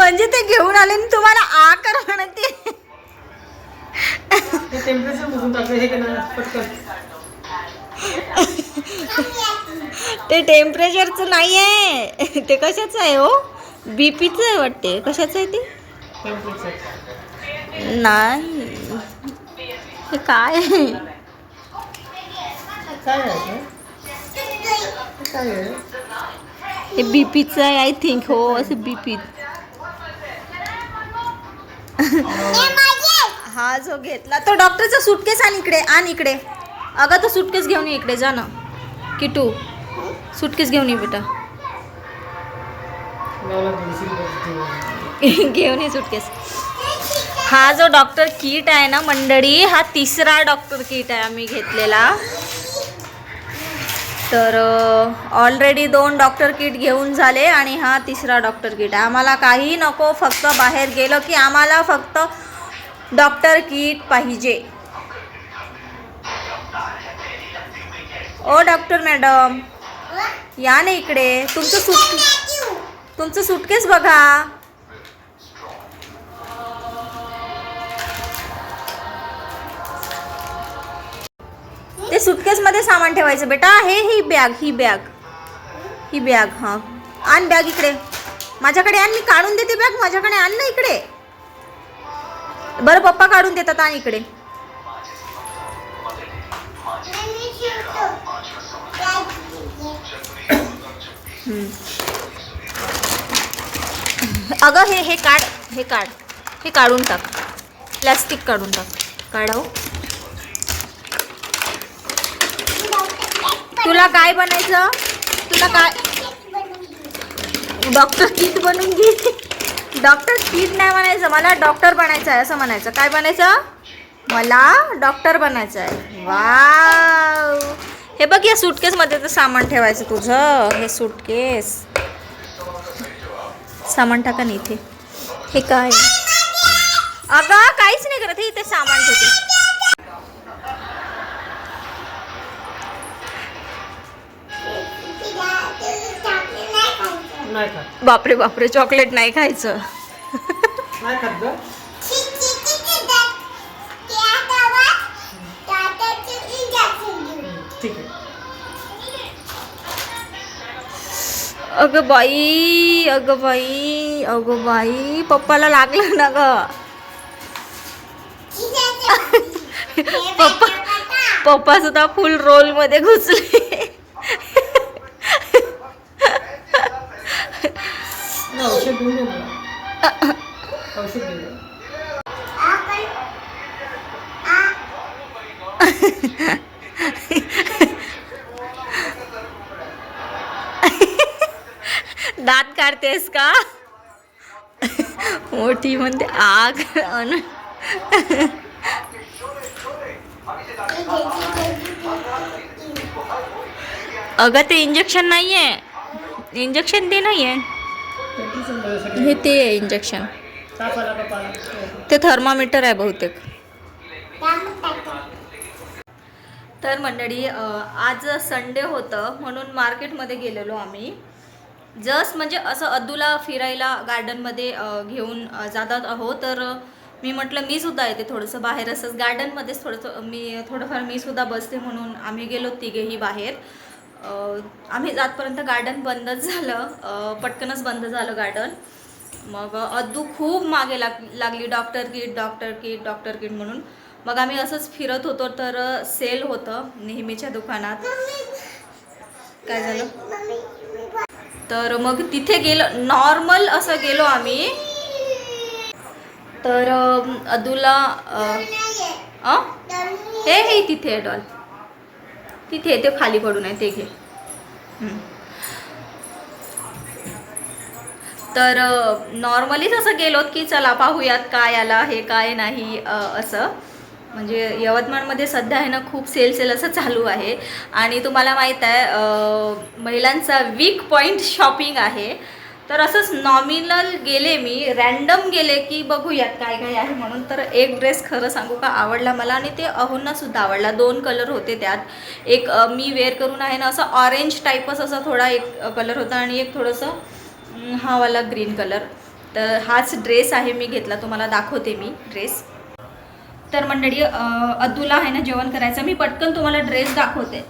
म्हणजे ते घेऊन आले आणि तुम्हाला आ कर म्हणते. टेम्परेचर मोजून टाकलं हे का नाही पटकन. ते टेम्परेचरचं नाही आहे, ते कशाचं आहे हो? बीपीचं आहे वाटते. कशाचं आहे ते? टेम्परेचर नाही, हे काय आहे? काय आहे काय आहे? हे बीपीचं आहे आय थिंक. हो, असं बीपी. हा जो घेतला तो डॉक्टरचा सुटकेस आण इकडे, आण इकडे. अगं तो सुटकेस घेऊन ये इकडे, जा ना किटू. सुटकेस घेऊन ये बेटा. घेऊन ये सुटकेस. हा जो डॉक्टर किट आहे ना मंडळी, हा तिसरा डॉक्टर किट आहे आम्ही घेतलेला. तर ऑलरेडी 2 डॉक्टर किट घेऊन झाले आणि हा तिसरा डॉक्टर किट आहे. आम्हाला काही नको, फक्त बाहेर गेलो की आम्हाला फक्त डॉक्टर किट पाहिजे. ओ डॉक्टर मॅडम, या ना इकडे. तुमचं सुटकेस बघा. ते सुटकेस मध्ये सामान ठेवायचं बेटा. ही बॅग हा, आण बॅग इकडे. माझ्याकडे आण, मी काढून देते बॅग. माझ्याकडे आण ना इकडे. बरं पप्पा काढून देतात, आण इकडे. अगं हे काढ, हे काढून टाक. प्लॅस्टिक काढून टाक. काढाव. तुला काय बनायचं? तुला काय? डॉक्टर किट बनवून घे. डॉक्टर किट नाही बनायचं, मला डॉक्टर बनायचं आहे असं म्हणायचं. काय बनायचं? मला डॉक्टर बनायचं आहे. वाव. हे बघ, या सुटकेसमध्ये तर सामान ठेवायचं तुझं. हे सुटकेस सामान टाका ना इथे. हे काय? अगं काहीच नाही करत, हे इथे सामान ठेवते. बापरे बापरे, चॉकलेट नाही खायचं. नाही खात गं? ठीक आहे. अगं बाई, अगं बाई, अगं बाई, पप्पाला लागलं ना ग. पप्पा सुद्धा फुल रोल मध्ये घुसले. औषध घेऊन दे मला. औषध घेऊन दे. दात काढतेस का? मोठी म्हणते आग. अगं ते इंजेक्शन नाहीये, इंजेक्शन ते नाहीये. हे ते आहे इंजेक्शन. ते थर्मामीटर आहे बहुतेक. तर मंडळी, आज संडे होतं म्हणून मार्केटमध्ये गेलेलो आम्ही. जस्ट म्हणजे असं अद्दूला फिरायला गार्डनमध्ये घेऊन जातात आहो. तर मी म्हटलं मी सुद्धा येते थोडंसं बाहेर, असंच गार्डनमध्येच थोडंफार मी सुद्धा बसते म्हणून आम्ही गेलो तिघेही बाहेर. आम्ही जातपर्यंत गार्डन बंदच झालं, पटकनच बंद झालं गार्डन. मग अद्दू खूप मागे लागली डॉक्टर किट म्हणून. मग आम्ही असंच फिरत होतो तर सेल होतं नेहमीच्या दुकानात. काय झालं? तर मग तिथे गेलो, नॉर्मल असं गेलो आम्ही. तर अद्दूला हे तिथे आहे डॉल, तिथे ते खाली पडून आहे, ते घे. तर नॉर्मलीच असं गेलोत की चला पाहूयात काय आला, हे काय नाही असं. म्हणजे यवतमाळमध्ये सध्या आहे ना खूप सेल असं चालू आहे. आणि तुम्हाला माहीत आहे महिलांचा वीक पॉईंट शॉपिंग आहे. तर असंच नॉमिनल गेले, मी रॅन्डम गेले की बघूयात काय काय आहे म्हणून. तर एक ड्रेस खरं सांगू का आवडला मला, आणि ते अहोंनासुद्धा आवडला. 2 कलर होते त्यात. एक मी वेअर करून आहे ना असं ऑरेंज टाईपच असा थोडा एक कलर होता, आणि एक थोडंसं हा वाला ग्रीन कलर. तर हाच ड्रेस आहे मी घेतला, तुम्हाला दाखवते मी ड्रेस. तर मंडळी अद्दूला आहे ना जेवण करायचं, मी पटकन तुम्हाला ड्रेस दाखवते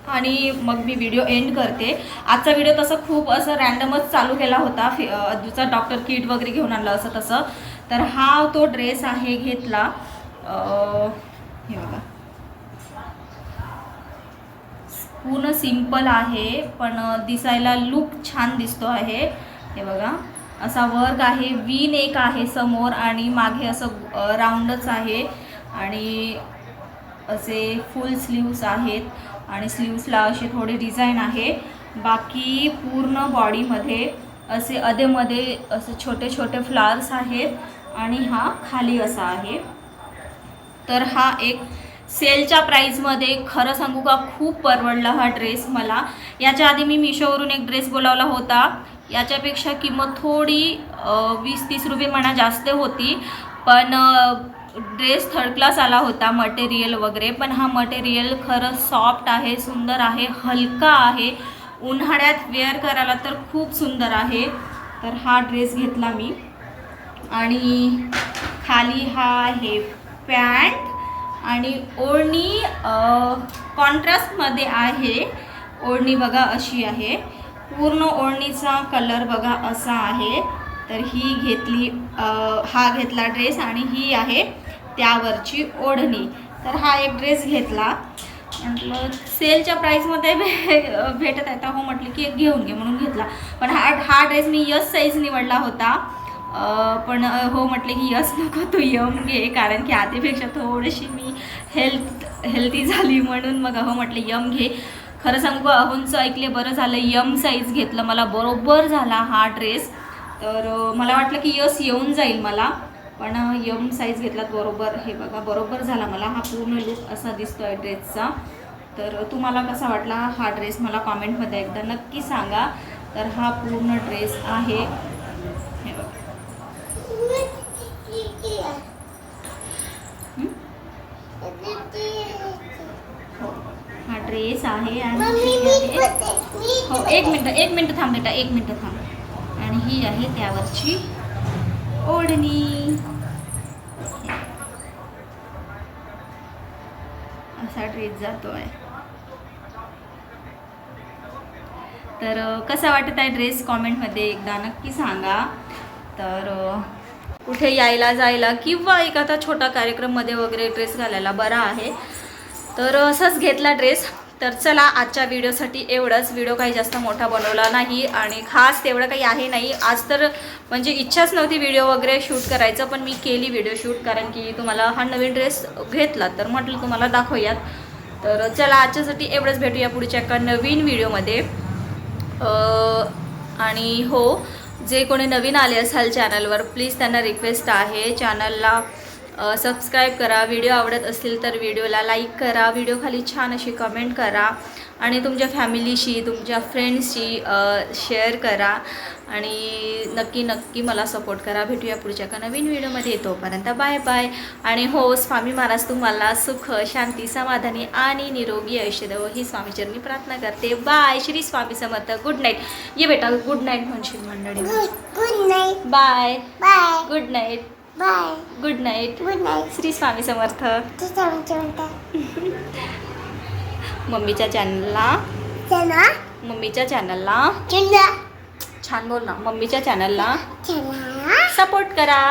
आणि मग मी व्हिडिओ एंड करते. आजचा व्हिडिओ तसं खूप असं रॅन्डमच चालू केला होता, अद्दूचा डॉक्टर किट वगैरे घेऊन आणलं असं तसं. तर हा तो ड्रेस आहे घेतला. हे बघा, पूर्ण सिंपल आहे पण दिसायला लुक छान दिसतो आहे. हे बघा, असा वर्क आहे, वी नेक आहे समोर आणि मागे असं राऊंडच आहे आणि असे फुल स्लीव्स आहेत आणि स्लीव्सला असे थोडे डिझाईन आहे. बाकी पूर्ण बॉडीमध्ये असे अधेमध्ये असे छोटे छोटे फ्लावर्स आहेत आणि हा खाली असा आहे. तर हा एक सेलच्या प्राईजमध्ये खरं सांगू का खूप परवडला हा ड्रेस मला. याच्या आधी मी मिशोवरून एक ड्रेस बोलावला होता, याच्यापेक्षा किंमत थोडी 20-30 रुपये म्हणा जास्त होती, पण ड्रेस थर्ड क्लास आला होता मटेरियल वगैरे. पण हा मटेरियल खरं सॉफ्ट आहे, सुंदर आहे, हलका आहे, उन्हाळ्यात वेअर करायला तर खूप सुंदर आहे. तर हा ड्रेस घेतला मी आणि खाली हा आहे पॅन्ट आणि ओढणी कॉन्ट्रास्टमध्ये आहे. ओढणी बघा अशी आहे, पूर्ण ओढणीचा कलर बघा असा आहे. तर ही घेतली, हा घेतला ड्रेस आणि ही आहे त्यावरची ओढणी. तर हा एक ड्रेस घेतला, म्हटलं सेलच्या प्राईसमध्ये भेटत आहे तर हो म्हटलं की एक घेऊन घे म्हणून घेतला. पण हा ड्रेस मी यस साईज निवडला होता, पण हो म्हटले की यस नको तू यम घे, कारण की आधीपेक्षा थोडीशी मी हेल्थी झाली म्हणून मग हो म्हटले यम घे. खरं सांगू अहोंचं ऐकले बरं झालं, यम साईज घेतलं, मला बरोबर झाला हा ड्रेस. तर मला वाटलं की यस येऊन जाईल मला, पण यम साईज घेतलात बरोबर. हे बघा बरोबर झाला मला, हा पूर्ण लुक असा दिसतो आहे ड्रेसचा. तर तुम्हाला कसा वाटला हा ड्रेस मला कॉमेंटमध्ये एकदा नक्की सांगा. तर हा पूर्ण ड्रेस आहे, हे बघा. हा ड्रेस आहे आणि हो एक मिनटं थांब बेटा, एक मिनटं थांब. आणि ही आहे त्यावरची ओढणी. असा ड्रेस जातो आहे. तर कसा वाटत आहे ड्रेस कॉमेंटमध्ये एकदा नक्की सांगा. तर कुठे यायला जायला किंवा एखादा छोटा कार्यक्रममध्ये वगैरे ड्रेस घालायला बरा आहे. तर असंच घेतला ड्रेस. तर चला आजच्या व्हिडिओसाठी एवढंच. व्हिडिओ काही जास्त मोठा बनवला नाही आणि खास तेवढं काही आहे नाही आज. तर म्हणजे इच्छाच नव्हती व्हिडिओ वगैरे शूट करायचं, पण मी केली व्हिडिओ शूट, कारण की तुम्हाला हा नवीन ड्रेस घेतला तर म्हटलं तुम्हाला दाखवूयात. तर चला आजच्यासाठी एवढंच, भेटूया पुढच्या एका नवीन व्हिडिओमध्ये. आणि हो, जे कोणी नवीन आले असाल चॅनलवर प्लीज त्यांना रिक्वेस्ट आहे चॅनलला सबस्क्राईब करा. व्हिडिओ आवडत असतील तर व्हिडिओला लाईक करा, व्हिडिओ खाली छान अशी कमेंट करा आणि तुमच्या फॅमिलीशी तुमच्या फ्रेंड्सशी शेअर करा आणि नक्की मला सपोर्ट करा. भेटूया पुढच्या एका नवीन व्हिडिओमध्ये. तोपर्यंत बाय बाय. आणि हो, स्वामी महाराज तुम्हाला सुख शांती समाधानी आणि निरोगी आयुष्य देवो ही स्वामीचरणी प्रार्थना करते. Bye. Shri Swami Samarth. Good night. ये बेटा गुड नाईट म्हणशील मंडळी. Good night. Bye bye. Good night. Bye. Good night. Good night. Shri Swami Samarth. मम्मीच्या चॅनलला छान बोल ना. मम्मीच्या चॅनलला सपोर्ट करा.